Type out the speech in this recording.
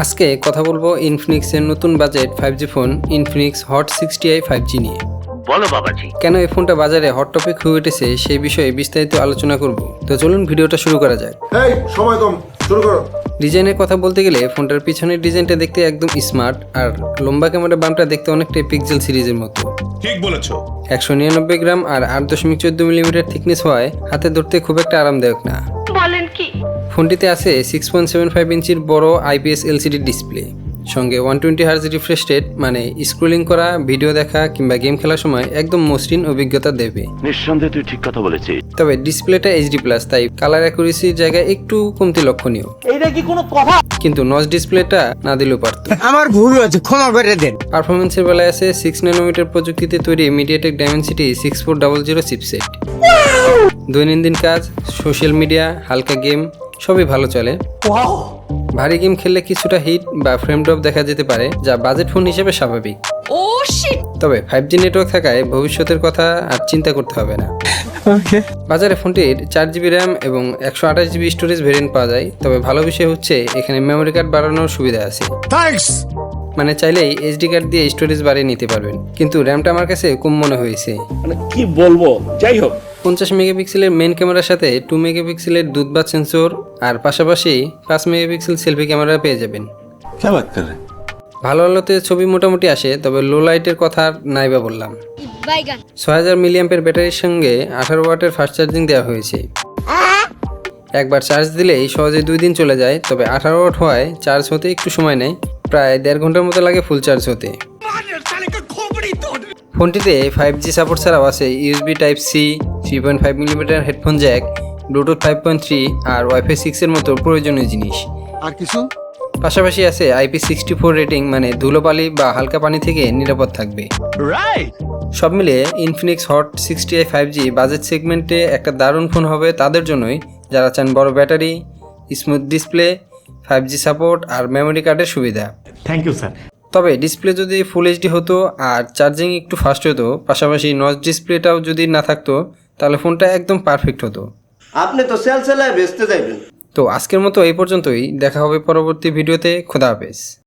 আজকে কথা বলবো ইনফিনিক্সের নতুন budget 5G phone Infinix hot 60i 5G নিয়ে। বলো বাবাজি, কেন এই ফোনটা বাজারে হট টপিক হয়ে উঠেছে সেই বিষয়ে বিস্তারিত আলোচনা করব। তো চলুন ভিডিওটা শুরু করা যাক। এই সময় কম, শুরু করো। ডিজাইনের কথা বলতে গেলে ফোনটার পিছনের ডিজাইনটা দেখতে একদম স্মার্ট, আর লম্বা ক্যামেরা বামটা দেখতে অনেকটাই পিক্সেল সিরিজের মতো। ঠিক বলেছো। 199 গ্রাম আর 8.14 মিলিমিটার থিকনেস হওয়ায় হাতে ধরতে খুব একটা আরামদায়ক না। বলেন কি? ফোনটিতে আছে 6.75 ইঞ্চির বড় IPS LCD ডিসপ্লে, সঙ্গে 120 হার্জ রিফ্রেশ রেট, মানে স্ক্রোলিং করা, ভিডিও দেখা কিংবা গেম খেলার সময় একদম মসৃণ অভিজ্ঞতা দেবে। নিঃসন্দেহে তুই ঠিক কথা বলেছিস। তবে ডিসপ্লেটা HD+, তাই কালার অ্যাকুরেসির জায়গায় একটু কমতি লক্ষণীয়। এইটা কি কোনো কথা? কিন্তু নচ ডিসপ্লেটা না দিলেও পারত। আমার ভুল হয়েছে, ক্ষমা করে দেন। পারফরমেন্সের বেলায় আছে 6 ন্যানোমিটার প্রযুক্তিতে তৈরি MediaTek Dimensity 6400 চিপসেট। দৈনন্দিন কাজ, সোশ্যাল মিডিয়া, হালকা গেম সবই ভালো চলে। ভারী গেম খেললে কিছুটা হিট বা ফ্রেম ড্রপ দেখা যেতে পারে, যা বাজেট ফোন হিসেবে স্বাভাবিক। তবে 5G নেটওয়ার্ক থাকায় ভবিষ্যতের কথা আর চিন্তা করতে হবে না। বাজারে ফোনটির 4GB র্যাম এবং 128GB স্টোরেজ ভেরিয়েন্ট পাওয়া যায়। তবে ভালো বিষয় হচ্ছে এখানে মেমোরি কার্ড বাড়ানোর সুবিধা আছে। মানে চাইলেই SD কার্ড দিয়ে স্টোরেজ বাড়িয়ে নিতে পারবেন। কিন্তু র্যামটা আমার কাছে কম মনে হয়েছে। কি বলবো, যাই হোক। 50 মেগাপিক্সেলের মেইন ক্যামেরার সাথে 2 মেগাপিক্সেলের দুধবাত সেন্সর আর পাশাপাশি 5 মেগাপিক্সেল সেলফি ক্যামেরা পেয়ে যাবেন। ভালো আলোতে ছবি মোটামুটি আসে, তবে লো লাইটের কথা নাই বা বললাম। 6000 মিলিঅ্যাম্পের ব্যাটারির সঙ্গে 18 ওয়াটের ফাস্ট চার্জিং দেওয়া হয়েছে। একবার চার্জ দিলেই সহজে 2 দিন চলে যায়। তবে 18 ওয়াট হওয়ায় চার্জ হতে একটু সময় নেয়, প্রায় 1.5 ঘন্টার মতো লাগে ফুল চার্জ হতে। ফোনটিতে 5G সাপোর্ট ছাড়াও আছে USB Type-C, 3.5 millimetre headphone Jack, Bluetooth 5.3 আর Wi-Fi 6 এর মতো প্রয়োজনীয় জিনিস। আর কিছু? পাশাপাশি আছে IP64 রেটিং, মানে ধুলোবালি বা হালকা পানি থেকে নিরাপদ থাকবে। সব মিলিয়ে Infinix hot 60i 5G budget সেগমেন্টে একটা দারুণ ফোন হবে তাদের জন্যই যারা চান বড় battery, smooth display, 5G support আর মেমোরি কার্ডের সুবিধা। Thank you sir. তবে ডিসপ্লে যদি ফুল HD হতো আর চার্জিং একটু ফাস্ট হতো, পাশাপাশি নচ ডিসপ্লেটাও যদি না থাকতো, তাহলে ফোনটা একদম পারফেক্ট হতো। আপনি তো সেল সেলায় বেচতে যাইবেন। তো আজকের মতো এই পর্যন্তই, দেখা হবে পরবর্তী ভিডিওতে। খোদা হাফেজ।